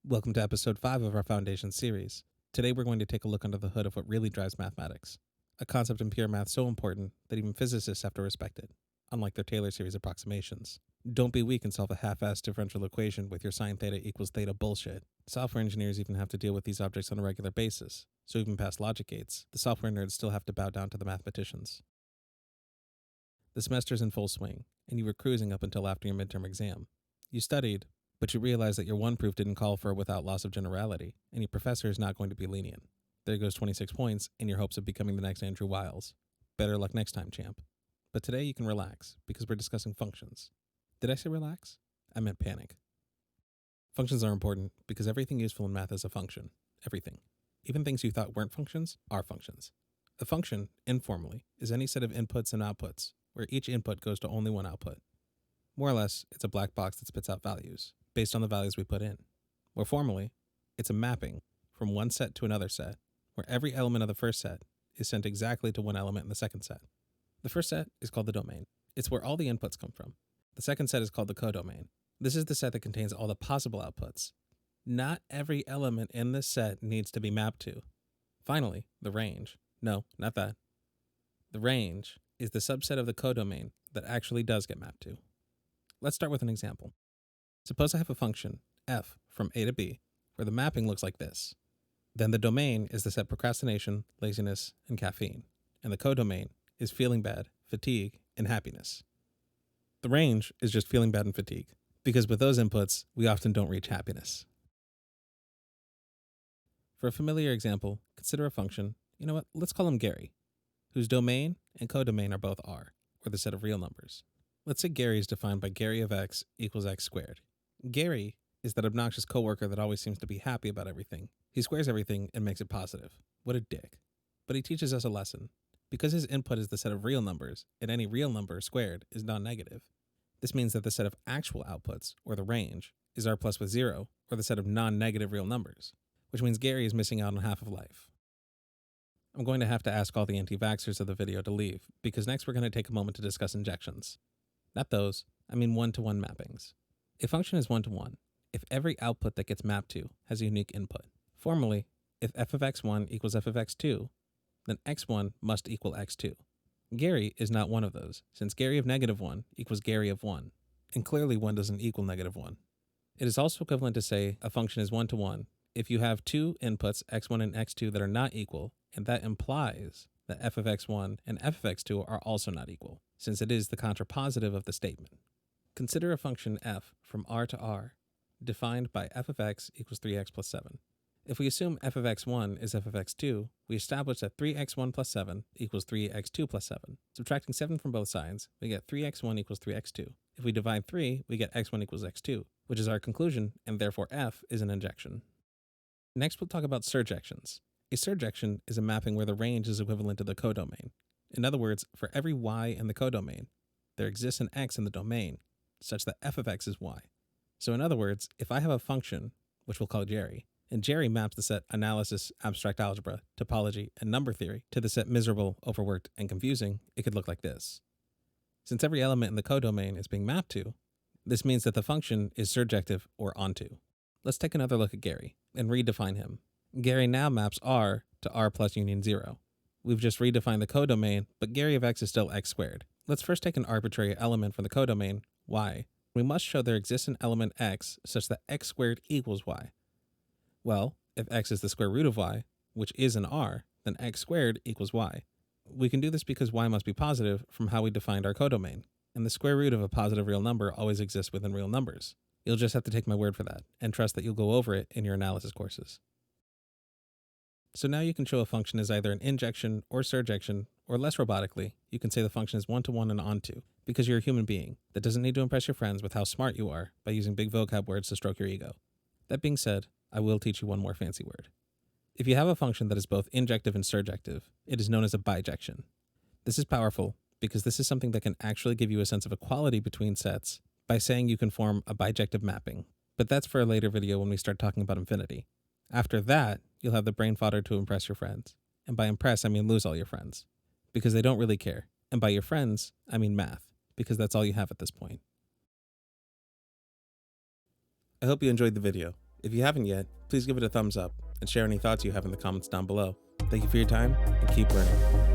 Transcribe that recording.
Welcome to episode 5 of our Foundation series. Today we're going to take a look under the hood of what really drives mathematics, a concept in pure math so important that even physicists have to respect it, unlike their Taylor series approximations. Don't be weak and solve a half-assed differential equation with your sine theta equals theta bullshit. Software engineers even have to deal with these objects on a regular basis, so even past logic gates, the software nerds still have to bow down to the mathematicians. The semester's in full swing, and you were cruising up until after your midterm exam. You studied, but you realize that your one proof didn't call for without loss of generality, and your professor is not going to be lenient. There goes 26 points in your hopes of becoming the next Andrew Wiles. Better luck next time, champ. But today you can relax, because we're discussing functions. Did I say relax? I meant panic. Functions are important because everything useful in math is a function. Everything. Even things you thought weren't functions are functions. A function, informally, is any set of inputs and outputs, where each input goes to only one output. More or less, it's a black box that spits out values, based on the values we put in. More formally, it's a mapping from one set to another set, where every element of the first set is sent exactly to one element in the second set. The first set is called the domain. It's where all the inputs come from. The second set is called the codomain. This is the set that contains all the possible outputs. Not every element in this set needs to be mapped to. Finally, the range. No, not that. The range is the subset of the codomain that actually does get mapped to. Let's start with an example. Suppose I have a function, f, from a to b, where the mapping looks like this. Then the domain is the set procrastination, laziness, and caffeine, and the codomain is feeling bad, fatigue, and happiness. The range is just feeling bad and fatigue, because with those inputs, we often don't reach happiness. For a familiar example, consider a function, let's call him Gary, whose domain and codomain are both r, or the set of real numbers. Let's say Gary is defined by Gary of x equals x squared. Gary is that obnoxious coworker that always seems to be happy about everything. He squares everything and makes it positive. What a dick. But he teaches us a lesson. Because his input is the set of real numbers, and any real number squared is non-negative. This means that the set of actual outputs, or the range, is r plus with 0, or the set of non-negative real numbers, which means Gary is missing out on half of life. I'm going to have to ask all the anti-vaxxers of the video to leave, because next we're going to take a moment to discuss injections. Not those, I mean one-to-one mappings. A function is one-to-one if every output that gets mapped to has a unique input. Formally, if f of x1 equals f of x2, then x1 must equal x2. Gary is not one of those, since Gary of -1 equals Gary of 1, and clearly 1 doesn't equal -1. It is also equivalent to say a function is one-to-one if you have two inputs, x1 and x2, that are not equal, and that implies that f of x1 and f of x2 are also not equal, since it is the contrapositive of the statement. Consider a function f from r to r, defined by f of x equals 3x plus 7. If we assume f of x1 is f of x2, we establish that 3x1 plus 7 equals 3x2 plus 7. Subtracting 7 from both sides, we get 3x1 equals 3x2. If we divide 3, we get x1 equals x2, which is our conclusion, and therefore f is an injection. Next, we'll talk about surjections. A surjection is a mapping where the range is equivalent to the codomain. In other words, for every y in the codomain, there exists an x in the domain, such that f of x is y. So in other words, if I have a function, which we'll call Jerry, and Jerry maps the set analysis, abstract algebra, topology, and number theory to the set miserable, overworked, and confusing, it could look like this. Since every element in the codomain is being mapped to, this means that the function is surjective or onto. Let's take another look at Gary and redefine him. Gary now maps r to r plus union 0. We've just redefined the codomain, but Gary of x is still x squared. Let's first take an arbitrary element from the codomain, y. We must show there exists an element x such that x squared equals y. Well, if x is the square root of y, which is an r, then x squared equals y. We can do this because y must be positive from how we defined our codomain, and the square root of a positive real number always exists within real numbers. You'll just have to take my word for that, and trust that you'll go over it in your analysis courses. So now you can show a function is either an injection or surjection, or less robotically, you can say the function is one-to-one and onto, because you're a human being that doesn't need to impress your friends with how smart you are by using big vocab words to stroke your ego. That being said, I will teach you one more fancy word. If you have a function that is both injective and surjective, it is known as a bijection. This is powerful because this is something that can actually give you a sense of equality between sets by saying you can form a bijective mapping. But that's for a later video when we start talking about infinity. After that, you'll have the brain fodder to impress your friends. And by impress, I mean lose all your friends. Because they don't really care. And by your friends, I mean math. Because that's all you have at this point. I hope you enjoyed the video. If you haven't yet, please give it a thumbs up and share any thoughts you have in the comments down below. Thank you for your time and keep learning.